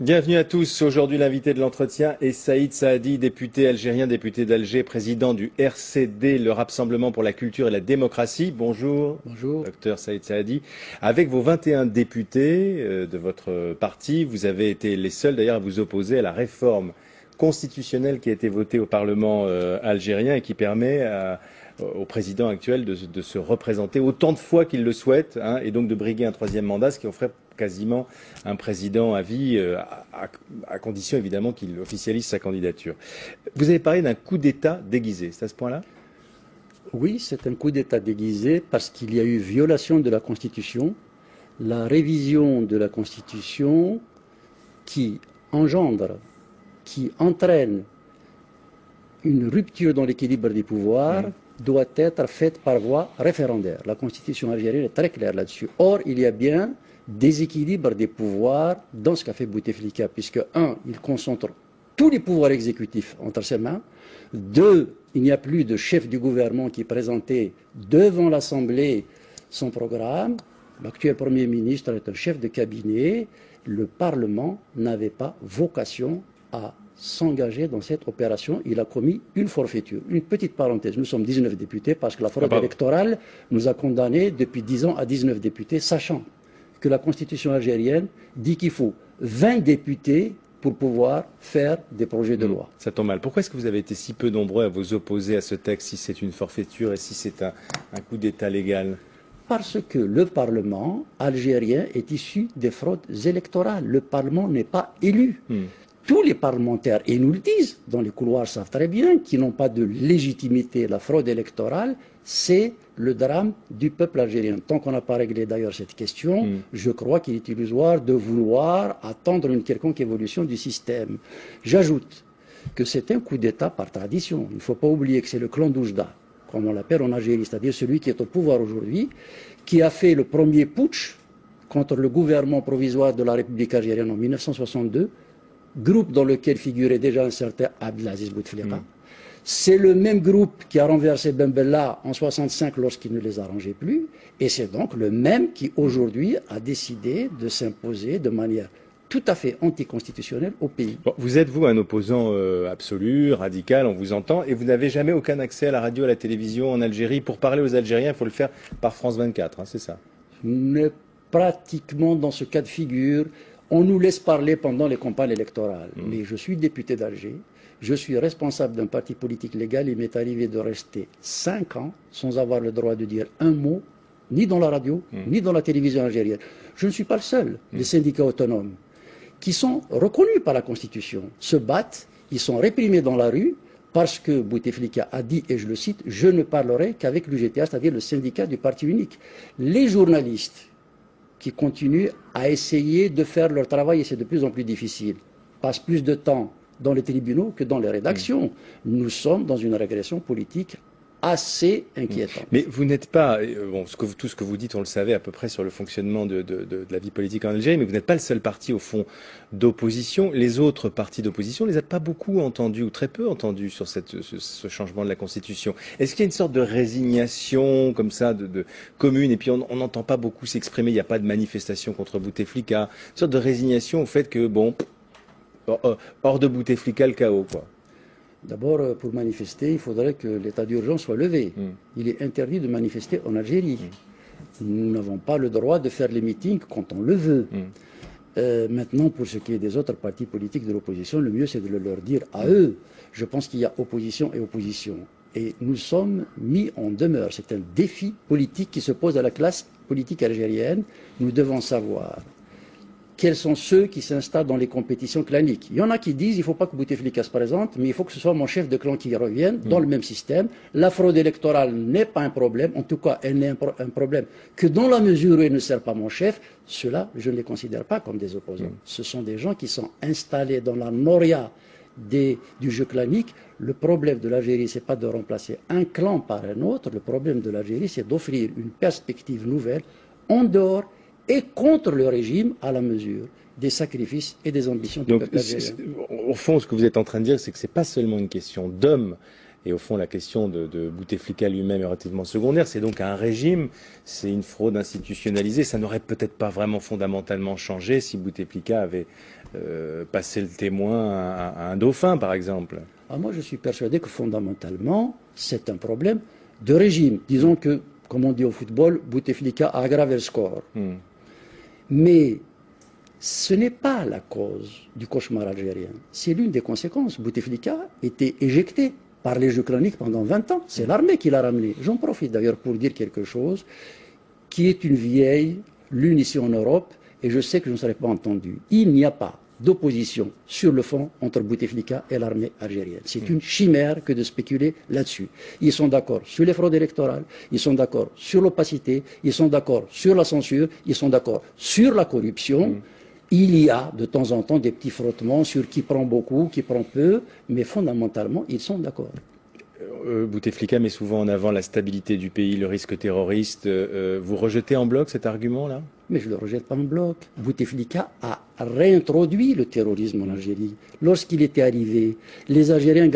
Bienvenue à tous. Aujourd'hui, l'invité de l'entretien est Saïd Saadi, député algérien, député d'Alger, président du RCD, le Rassemblement pour la culture et la démocratie. Bonjour. Bonjour. Docteur Saïd Saadi. Avec vos 21 députés de votre parti, vous avez été les seuls d'ailleurs à vous opposer à la réforme constitutionnelle qui a été votée au Parlement algérien et qui permet au président actuel de se représenter autant de fois qu'il le souhaite, hein, et donc de briguer un troisième mandat, ce qui offrait quasiment un président à vie, à condition évidemment qu'il officialise sa candidature. Vous avez parlé d'un coup d'État déguisé, c'est à ce point-là? Oui, c'est un coup d'État déguisé parce qu'il y a eu violation de la Constitution, la révision de la Constitution qui engendre, qui entraîne une rupture dans l'équilibre des pouvoirs doit être faite par voie référendaire. La Constitution algérienne est très claire là-dessus. Or, il y a bien déséquilibre des pouvoirs dans ce qu'a fait Bouteflika, puisque, un, il concentre tous les pouvoirs exécutifs entre ses mains. Deux, il n'y a plus de chef du gouvernement qui présentait devant l'Assemblée son programme. L'actuel Premier ministre est un chef de cabinet. Le Parlement n'avait pas vocation à s'engager dans cette opération. Il a commis une forfaiture. Une petite parenthèse, nous sommes 19 députés parce que la fraude électorale nous a condamnés depuis 10 ans à 19 députés, sachant que la Constitution algérienne dit qu'il faut 20 députés pour pouvoir faire des projets de loi. Ça tombe mal. Pourquoi est-ce que vous avez été si peu nombreux à vous opposer à ce texte si c'est une forfaiture et si c'est un coup d'État légal? Parce que le Parlement algérien est issu des fraudes électorales. Le Parlement n'est pas élu. Tous les parlementaires, et nous le disent dans les couloirs, savent très bien qu'ils n'ont pas de légitimité. La fraude électorale, c'est le drame du peuple algérien. Tant qu'on n'a pas réglé d'ailleurs cette question, je crois qu'il est illusoire de vouloir attendre une quelconque évolution du système. J'ajoute que c'est un coup d'État par tradition. Il ne faut pas oublier que c'est le clan d'Oujda, comme on l'appelle en Algérie, c'est-à-dire celui qui est au pouvoir aujourd'hui, qui a fait le premier putsch contre le gouvernement provisoire de la République algérienne en 1962, groupe dans lequel figurait déjà un certain Abdelaziz Bouteflika. C'est le même groupe qui a renversé Ben Bella en 1965 lorsqu'il ne les arrangeait plus. Et c'est donc le même qui aujourd'hui a décidé de s'imposer de manière tout à fait anticonstitutionnelle au pays. Bon, vous êtes, vous, un opposant absolu, radical, on vous entend, et vous n'avez jamais aucun accès à la radio, à la télévision en Algérie. Pour parler aux Algériens, il faut le faire par France 24, hein, c'est ça? Mais pratiquement dans ce cas de figure, on nous laisse parler pendant les campagnes électorales. Mais je suis député d'Alger, je suis responsable d'un parti politique légal. Il m'est arrivé de rester 5 ans sans avoir le droit de dire un mot, ni dans la radio, ni dans la télévision algérienne. Je ne suis pas le seul. Les syndicats autonomes, qui sont reconnus par la Constitution, se battent, ils sont réprimés dans la rue, parce que Bouteflika a dit, et je le cite, « Je ne parlerai qu'avec l'UGTA », c'est-à-dire le syndicat du parti unique. Les journalistes qui continuent à essayer de faire leur travail, et c'est de plus en plus difficile, passent plus de temps dans les tribunaux que dans les rédactions. Nous sommes dans une régression politique assez inquiétante. Mais vous n'êtes pas, bon, tout ce que vous dites, on le savait à peu près sur le fonctionnement de la vie politique en Algérie, mais vous n'êtes pas le seul parti, au fond, d'opposition. Les autres partis d'opposition, on les a pas beaucoup entendus, ou très peu entendus, sur ce changement de la Constitution. Est-ce qu'il y a une sorte de résignation, comme ça, de commune, et puis on n'entend pas beaucoup s'exprimer, il n'y a pas de manifestation contre Bouteflika, une sorte de résignation au fait que, bon, hors de Bouteflika, le chaos, quoi. D'abord, pour manifester, il faudrait que l'état d'urgence soit levé. Il est interdit de manifester en Algérie. Nous n'avons pas le droit de faire les meetings quand on le veut. Maintenant, pour ce qui est des autres partis politiques de l'opposition, le mieux c'est de le leur dire à eux. Je pense qu'il y a opposition et opposition. Et nous sommes mis en demeure. C'est un défi politique qui se pose à la classe politique algérienne. Nous devons savoir quels sont ceux qui s'installent dans les compétitions claniques. Il y en a qui disent qu'il ne faut pas que Bouteflika se présente, mais il faut que ce soit mon chef de clan qui revienne dans le même système. La fraude électorale n'est pas un problème, en tout cas elle n'est un problème que dans la mesure où elle ne sert pas mon chef. Ceux-là, je ne les considère pas comme des opposants. Ce sont des gens qui sont installés dans la noria du jeu clanique. Le problème de l'Algérie, ce n'est pas de remplacer un clan par un autre. Le problème de l'Algérie, c'est d'offrir une perspective nouvelle en dehors et contre le régime à la mesure des sacrifices et des ambitions du peuple algérien. Au fond, ce que vous êtes en train de dire, c'est que ce n'est pas seulement une question d'hommes Et au fond, la question de Bouteflika lui-même est relativement secondaire. C'est donc un régime, c'est une fraude institutionnalisée. Ça n'aurait peut-être pas vraiment fondamentalement changé si Bouteflika avait passé le témoin à un dauphin, par exemple. Ah, moi, je suis persuadé que fondamentalement, c'est un problème de régime. Disons que, comme on dit au football, Bouteflika a aggravé le score. Mais ce n'est pas la cause du cauchemar algérien. C'est l'une des conséquences. Bouteflika était éjecté par les Jeux claniques pendant 20 ans. C'est l'armée qui l'a ramené. J'en profite d'ailleurs pour dire quelque chose qui est une vieille lune ici en Europe, et je sais que je ne serai pas entendu. Il n'y a pas d'opposition sur le fond entre Bouteflika et l'armée algérienne. C'est une chimère que de spéculer là-dessus. Ils sont d'accord sur les fraudes électorales, ils sont d'accord sur l'opacité, ils sont d'accord sur la censure, ils sont d'accord sur la corruption. Il y a de temps en temps des petits frottements sur qui prend beaucoup, qui prend peu, mais fondamentalement, ils sont d'accord. Bouteflika met souvent en avant la stabilité du pays, le risque terroriste. Vous rejetez en bloc cet argument-là? Mais je ne le rejette pas en bloc. Bouteflika a réintroduit le terrorisme en Algérie. Lorsqu'il était arrivé, les Algériens